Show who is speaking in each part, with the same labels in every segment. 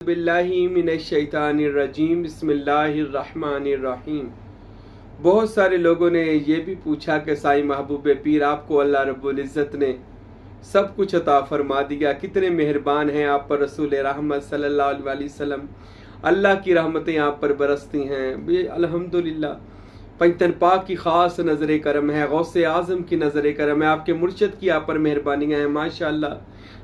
Speaker 1: बिल्लाहि मिनश्शैतानिर्रजीम बिस्मिल्लाहिर्रहमानिर्रहीम। बहुत सारे लोगों ने ये भी पूछा कि साईं महबूब पीर, आपको अल्लाह रब्बुल इज़्ज़त ने सब कुछ अता फरमा दिया, कितने मेहरबान हैं आप पर रसूल रहमत सल्लल्लाहु अलैहि वसल्लम, अल्लाह की रहमतें आप पर बरसती हैं। बे अल्हम्दुलिल्लाह, पंजतन पाक की ख़ास नज़र करम है, गौसे आज़म की नज़र करम है, आपके मुर्शिद की आप पर मेहरबानियाँ हैं माशाअल्लाह।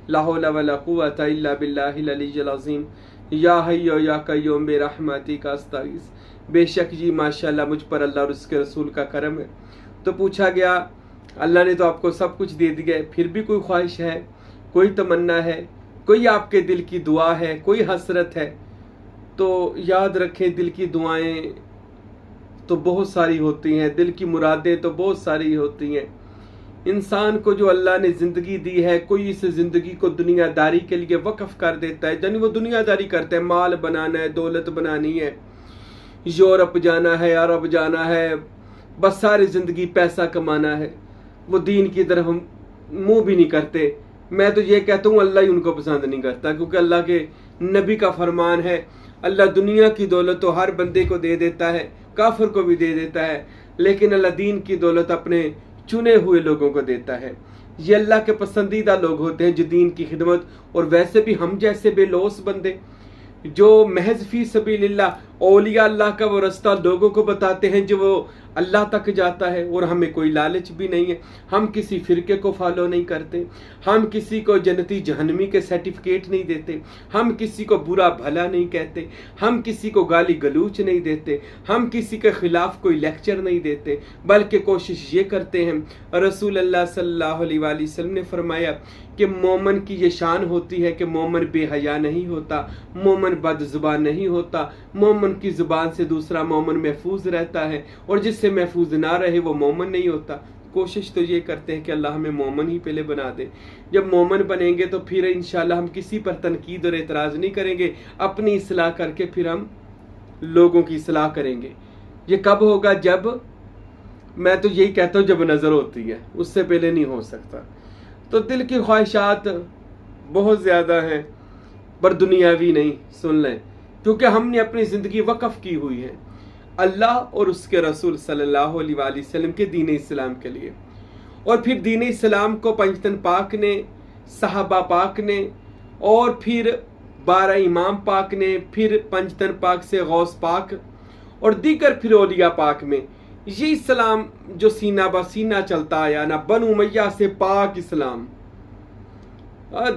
Speaker 1: ला हौला वला कुव्वता इल्ला बिल्लाहिल अलीय्यिल अज़ीम। या हय्यो या कय्यूम बिरहमतिका अस्तगीस। बेशक जी माशाअल्लाह मुझ पर अल्लाह और उसके रसूल का करम है। तो पूछा गया, अल्लाह ने तो आपको सब कुछ दे दिया है, फिर भी कोई ख्वाहिश है, कोई तमन्ना है, कोई आपके दिल की दुआ है, कोई हसरत है? तो याद रखें, दिल की दुआएं तो बहुत सारी होती हैं, दिल की मुरादें तो बहुत सारी होती हैं। इंसान को जो अल्लाह ने ज़िंदगी दी है, कोई इस ज़िंदगी को दुनियादारी के लिए वक्फ कर देता है, यानी वो दुनियादारी करते हैं, माल बनाना है, दौलत बनानी है, यूरोप जाना है, अरब जाना है, बस सारी ज़िंदगी पैसा कमाना है, वो दीन की तरफ मुंह भी नहीं करते। मैं तो ये कहता हूँ अल्लाह ही उनको पसंद नहीं करता, क्योंकि अल्लाह के नबी का फरमान है, अल्लाह दुनिया की दौलत तो हर बंदे को दे देता है, काफिर को भी दे देता है, लेकिन अल्लाह दीन की दौलत अपने चुने हुए लोगों को देता है। ये अल्लाह के पसंदीदा लोग होते हैं जो दीन की खिदमत, और वैसे भी हम जैसे बेलोस बंदे जो महज फी सबीलिल्लाह औलिया अल्लाह का वो रास्ता लोगों को बताते हैं जो वो अल्लाह तक जाता है, और हमें कोई लालच भी नहीं है, हम किसी फिरके को फॉलो नहीं करते, हम किसी को जन्नती जहन्नमी के सर्टिफिकेट नहीं देते, हम किसी को बुरा भला नहीं कहते, हम किसी को गाली गलूच नहीं देते, हम किसी के खिलाफ कोई लेक्चर नहीं देते, बल्कि कोशिश ये करते हैं, रसूल अल्लाह सल्लल्लाहु अलैहि वसल्लम ने फरमाया कि मोमन की ये शान होती है कि मोमन बेहया नहीं होता, मोमन बदजुबान नहीं होता, मोमन की जुबान से दूसरा मोमन महफूज रहता है, और जिससे महफूज ना रहे वो मोमन नहीं होता। कोशिश तो ये करते हैं कि अल्लाह हमें मोमन ही पहले बना दे। जब मोमन बनेंगे तो फिर इंशाल्लाह हम किसी पर तनकीद और एतराज़ नहीं करेंगे, अपनी इस्लाह करके फिर हम लोगों की इस्लाह करेंगे। ये कब होगा? जब, मैं तो यही कहता हूँ, जब नज़र होती है, उससे पहले नहीं हो सकता। तो दिल की ख्वाहिशात बहुत ज़्यादा हैं, पर दुनियावी नहीं, सुन लें, क्योंकि हमने अपनी ज़िंदगी वक़फ़ की हुई है अल्लाह और उसके रसूल सल्लल्लाहु अलैहि वसल्लम के दीन इस्लाम के लिए। और फिर दीन इस्लाम को पंजतन पाक ने, सहाबा पाक ने, और फिर 12 इमाम पाक ने, फिर पंजतन पाक से गौस पाक और दीगर फिर औलिया पाक में ये इस्लाम जो सीना ब सीना चलता आया ना, बनु उमय्या से पाक इस्लाम,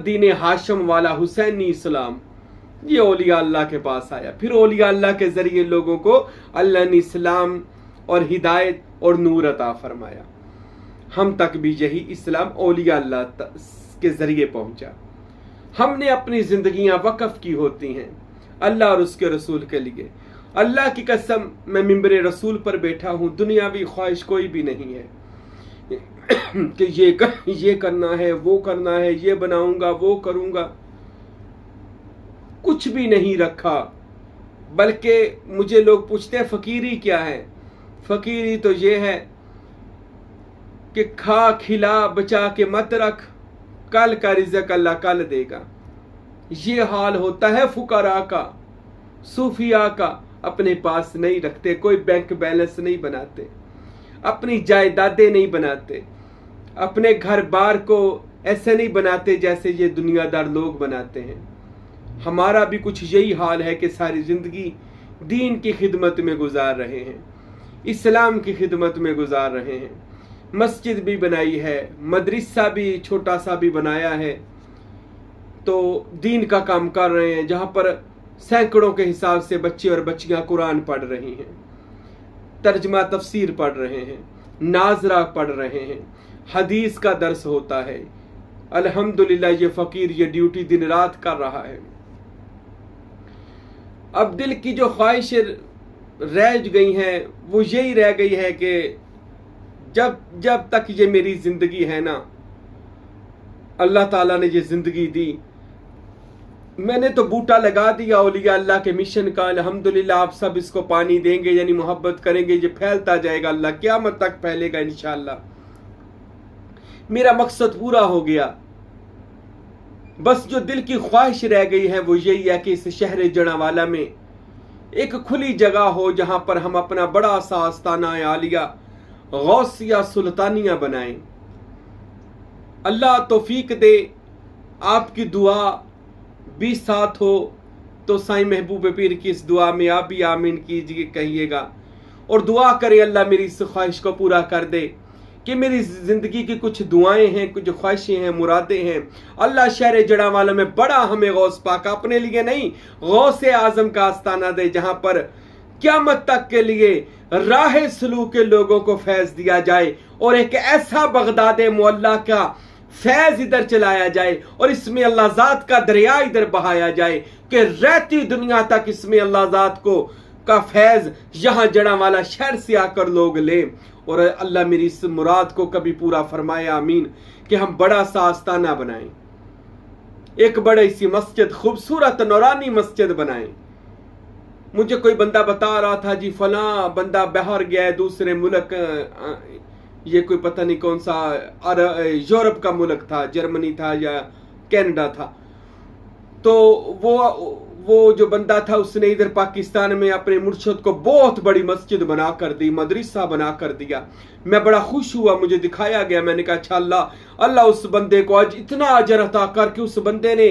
Speaker 1: दीन हाशम वाला हुसैनी इस्लाम, ये औलिया अल्लाह के पास आया। फिर औलिया अल्लाह के ज़रिए लोगों को अल्लाह ने इस्लाम और हिदायत और नूर अता फरमाया। हम तक भी यही इस्लाम औलिया अल्लाह के ज़रिए पहुंचा। हमने अपनी ज़िंदगियां वक़फ़ की होती हैं अल्लाह और उसके रसूल के लिए। अल्लाह की कसम, मैं मिंबर रसूल पर बैठा हूँ, दुनियावी ख्वाहिश कोई भी नहीं है कि ये करना है, वो करना है, ये बनाऊंगा, वो करूंगा, कुछ भी नहीं रखा। बल्कि मुझे लोग पूछते हैं फ़कीरी क्या है? फ़कीरी तो ये है कि खा खिला बचा के मत रख, कल का रिज़्क़ अल्लाह कल देगा। ये हाल होता है फुकरा का, सूफिया का। अपने पास नहीं रखते, कोई बैंक बैलेंस नहीं बनाते, अपनी जायदादें नहीं बनाते, अपने घर बार को ऐसे नहीं बनाते जैसे ये दुनियादार लोग बनाते हैं। हमारा भी कुछ यही हाल है कि सारी ज़िंदगी दीन की खिदमत में गुजार रहे हैं, इस्लाम की खिदमत में गुजार रहे हैं। मस्जिद भी बनाई है, मदरसा भी छोटा सा भी बनाया है, तो दीन का काम कर रहे हैं, जहाँ पर सैकड़ों के हिसाब से बच्चे और बच्चियाँ कुरान पढ़ रही हैं, तर्जमा तफसीर पढ़ रहे हैं, नाजरा पढ़ रहे हैं, हदीस का दर्स होता है। अल्हम्दुलिल्लाह ये फ़कीर ये ड्यूटी दिन रात कर रहा है। अब दिल की जो ख्वाहिश रह गई हैं वो यही रह गई है कि जब तक ये मेरी ज़िंदगी है ना, अल्लाह ताला ने ये ज़िंदगी दी, मैंने तो बूटा लगा दिया औलिया अल्लाह के मिशन का। अल्हम्दुलिल्लाह आप सब इसको पानी देंगे, यानी मोहब्बत करेंगे, ये फैलता जाएगा, अल्लाह क़यामत तक फैलेगा इंशाअल्लाह। मेरा मकसद पूरा हो गया। बस जो दिल की ख्वाहिश रह गई है वो यही है कि इस शहर जड़ावाला में एक खुली जगह हो जहां पर हम अपना बड़ा सा आस्ताना आलिया गौसिया सुल्तानिया बनाएं। अल्लाह तौफीक दे, आपकी दुआ भी साथ हो तो साईं महबूब पीर की इस दुआ में आप भी आमीन कीजिए, कहिएगा और दुआ करें अल्लाह मेरी इस ख्वाहिश को पूरा कर दे कि मेरी ज़िंदगी की कुछ दुआएं हैं, कुछ ख्वाहिशें हैं, मुरादें हैं, अल्लाह शहर जड़ावाला में बड़ा हमें गौस पाक अपने लिए नहीं गौसे आज़म का आस्ताना दे, जहां पर क़यामत तक के लिए राह सलूक के लोगों को फैज़ दिया जाए और एक ऐसा बगदाद मुअल्ला का फैज़ इधर चलाया जाए और इसमें अल्लाह ज़ात का दरिया इधर बहाया जाए कि रहती दुनिया तक इसमें अल्लाह ज़ात को का फैज़ यहाँ जड़ावाला शहर से आकर लोग ले। और अल्लाह मेरी इस मुराद को कभी पूरा फरमाए, आमीन। कि हम बड़ा सा आस्ताना बनाएं, एक बड़ी सी मस्जिद, खूबसूरत नौरानी मस्जिद बनाएं। मुझे कोई बंदा बता रहा था जी फला बंदा बाहर गया है दूसरे मुल्क, ये कोई पता नहीं कौन सा यूरोप का मुल्क था, जर्मनी था या कनाडा था, तो वो जो बंदा था उसने इधर पाकिस्तान में अपने मुर्शद को बहुत बड़ी मस्जिद बना कर दी, मदरसा बना कर दिया। मैं बड़ा खुश हुआ, मुझे दिखाया गया, मैंने कहा अच्छा अल्लाह अल्लाह उस बंदे को आज इतना अजर अता कर कि उस बंदे ने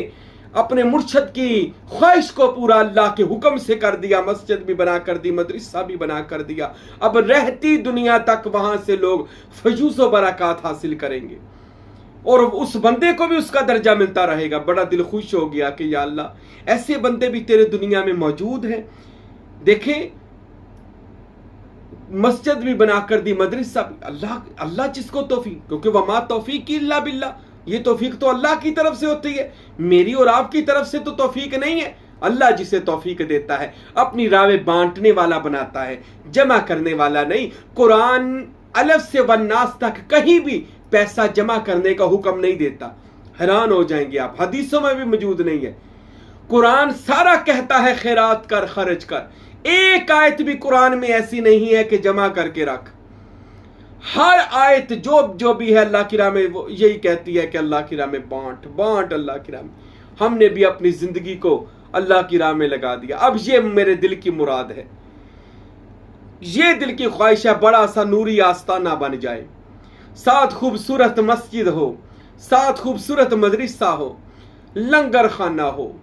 Speaker 1: अपने मुर्शद की ख्वाहिश को पूरा अल्लाह के हुक्म से कर दिया, मस्जिद भी बना कर दी, मदरसा भी बना कर दिया। अब रहती दुनिया तक वहां से लोग फयूज़ व बरक़ात हासिल करेंगे और उस बंदे को भी उसका दर्जा मिलता रहेगा। बड़ा दिल खुश हो गया कि या अल्लाह ऐसे बंदे भी तेरे दुनिया में मौजूद हैं। देखें मस्जिद भी बना कर दी, मदरसा भी, अल्लाह जिसको तौफीक, क्योंकि वमा तौफीक इल्ला बिल्लाह, ये तौफीक तो अल्लाह की तरफ से होती है, मेरी और आपकी तरफ से तो तौफीक नहीं है। अल्लाह जिसे तौफीक देता है अपनी रावे बांटने वाला बनाता है, जमा करने वाला नहीं। कुरान अलफ से वन्नास तक कहीं भी पैसा जमा करने का हुक्म नहीं देता, हैरान हो जाएंगे आप, हदीसों में भी मौजूद नहीं है। कुरान सारा कहता है खैरात कर, खर्च कर। एक आयत भी कुरान में ऐसी नहीं है कि जमा करके रख। हर आयत जो भी है अल्लाह की राह में वो यही कहती है कि अल्लाह की राह में बांट अल्लाह की राह में। हमने भी अपनी जिंदगी को अल्लाह की राह में लगा दिया। अब ये मेरे दिल की मुराद है, ये दिल की ख्वाहिश है, बड़ा सा नूरी आस्ताना बन जाए, साथ खूबसूरत मस्जिद हो, साथ खूबसूरत मदरसा हो, लंगर खाना हो।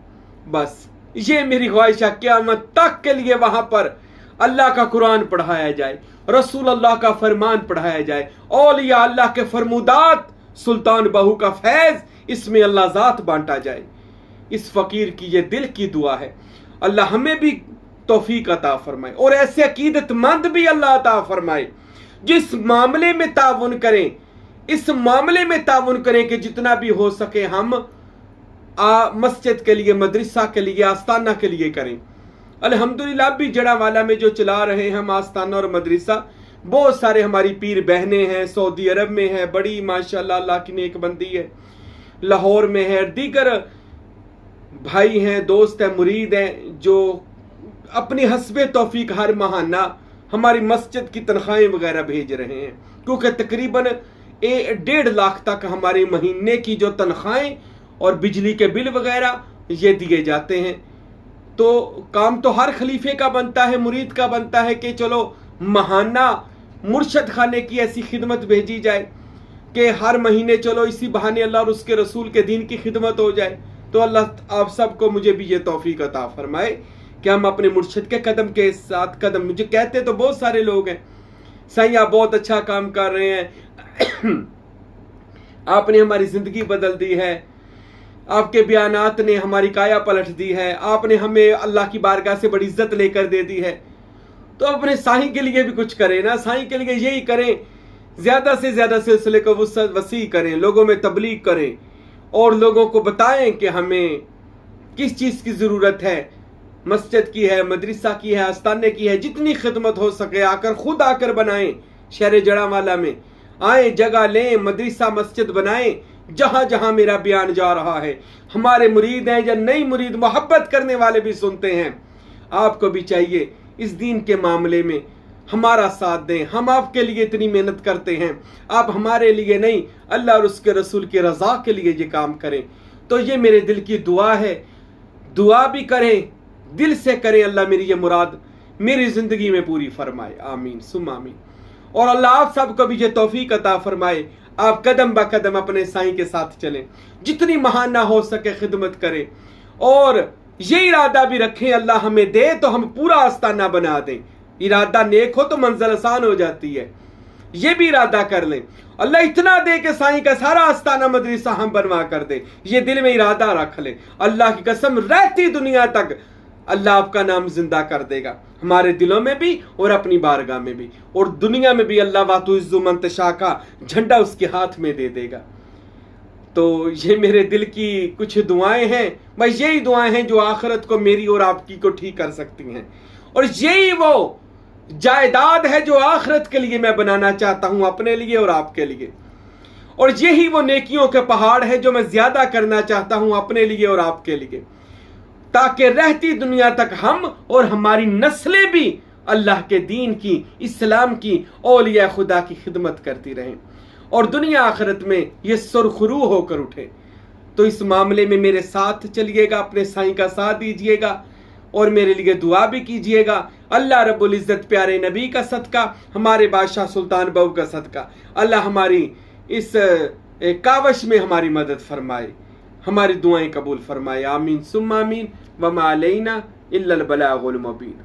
Speaker 1: बस ये मेरी ख्वाहिश है, क़यामत तक के लिए वहां पर अल्लाह का कुरान पढ़ाया जाए, रसूल अल्लाह का फरमान पढ़ाया जाए, औलिया अल्लाह के फरमुदात, सुल्तान बहू का फैज इसमें अल्लाह ज़ात बांटा जाए। इस फकीर की ये दिल की दुआ है, अल्लाह हमें भी तौफीक अता फरमाए और ऐसे अकीदतमंद भी अल्लाह अता फरमाए जिस मामले में ताउन करें, इस मामले में ताउन करें कि जितना भी हो सके हम मस्जिद के लिए, मदरसा के लिए, आस्ताना के लिए करें। अल्हम्दुलिल्लाह भी जड़ावाला में जो चला रहे हैं हम आस्ताना और मदरसा, बहुत सारे हमारी पीर बहनें हैं, सऊदी अरब में है, बड़ी माशाल्लाह अल्लाह की नेक बंदी है, लाहौर में है, दीगर भाई हैं, दोस्त हैं, मुरीद हैं जो अपनी हस्बे तौफीक हर महाना हमारी मस्जिद की तनख्वाहें वगैरह भेज रहे हैं, क्योंकि तकरीबन 1.5 लाख तक हमारे महीने की जो तनख्वाहें और बिजली के बिल वगैरह ये दिए जाते हैं। तो काम तो हर खलीफे का बनता है, मुरीद का बनता है कि चलो महाना मुर्शद खाने की ऐसी खिदमत भेजी जाए कि हर महीने चलो इसी बहाने अल्लाह और उसके रसूल के दीन की खिदमत हो जाए। तो अल्लाह आप सबको, मुझे भी ये तौफीक अता फरमाए कि हम अपने मुर्शद के कदम के साथ कदम, मुझे कहते तो बहुत सारे लोग हैं, साईं आप बहुत अच्छा काम कर रहे हैं, आपने हमारी ज़िंदगी बदल दी है, आपके बयानात ने हमारी काया पलट दी है, आपने हमें अल्लाह की बारगाह से बड़ी इज्जत लेकर दे दी है। तो अपने साईं के लिए भी कुछ करें ना, साईं के लिए यही करें, ज़्यादा से ज़्यादा सिलसिले को वसी करें, लोगों में तबलीग करें और लोगों को बताएं कि हमें किस चीज़ की ज़रूरत है, मस्जिद की है, मदरसा की है, आस्ताने की है, जितनी खिदमत हो सके आकर खुद आकर बनाएं। शहर जड़ावाला में आए, जगह लें, मदरसा मस्जिद बनाएं, जहां जहां मेरा बयान जा रहा है। हमारे मुरीद हैं या नई मुरीद, मोहब्बत करने वाले भी सुनते हैं। आपको भी चाहिए इस दीन के मामले में हमारा साथ दें, हम आपके लिए इतनी मेहनत करते हैं, आप हमारे लिए नहीं अल्लाह और उसके रसूल की रज़ा के लिए ये काम करें। तो ये मेरे दिल की दुआ है, दुआ भी करें, दिल से करें, अल्लाह मेरी ये मुराद मेरी ज़िंदगी में पूरी फरमाए, आमीन सुम आमीन। और अल्लाह आप सबको भी ये तौफीक अता फरमाए, आप कदम ब कदम अपने साईं के साथ चलें, जितनी महाना हो सके खिदमत करें, और ये इरादा भी रखें अल्लाह हमें दे तो हम पूरा आस्ताना बना दें। इरादा नेक हो तो मंजिल आसान हो जाती है, ये भी इरादा कर लें, अल्लाह इतना दे कि साईं का सारा आस्ताना मदरसा हम बनवा कर दे, ये दिल में इरादा रख ले। अल्लाह की कसम रहती दुनिया तक अल्लाह आपका नाम जिंदा कर देगा, हमारे दिलों में भी और अपनी बारगाह में भी, और दुनिया में भी अल्लाह वातु इज्जु मंतशा का झंडा उसके हाथ में दे देगा। तो ये मेरे दिल की कुछ दुआएं हैं, भाई यही दुआएं हैं जो आखिरत को मेरी और आपकी को ठीक कर सकती हैं, और यही वो जायदाद है जो आखिरत के लिए मैं बनाना चाहता हूं, अपने लिए और आपके लिए, और यही वो नेकियों के पहाड़ है जो मैं ज्यादा करना चाहता हूं अपने लिए और आपके लिए, ताकि रहती दुनिया तक हम और हमारी नस्लें भी अल्लाह के दीन की, इस्लाम की, औलिया खुदा की खिदमत करती रहें और दुनिया आखिरत में ये सुरखरू होकर उठे। तो इस मामले में मेरे साथ चलिएगा, अपने साईं का साथ दीजिएगा और मेरे लिए दुआ भी कीजिएगा। अल्लाह रब्बुल इज़्ज़त प्यारे नबी का सदका, हमारे बादशाह सुल्तान बहू का सदका, अल्लाह हमारी इस कावश में हमारी मदद फरमाए, हमारी दुआएं कबूल फरमाए, आमीन सुम्मा आमीन। वमा अलैना इल्लल बलागुल मुबीन।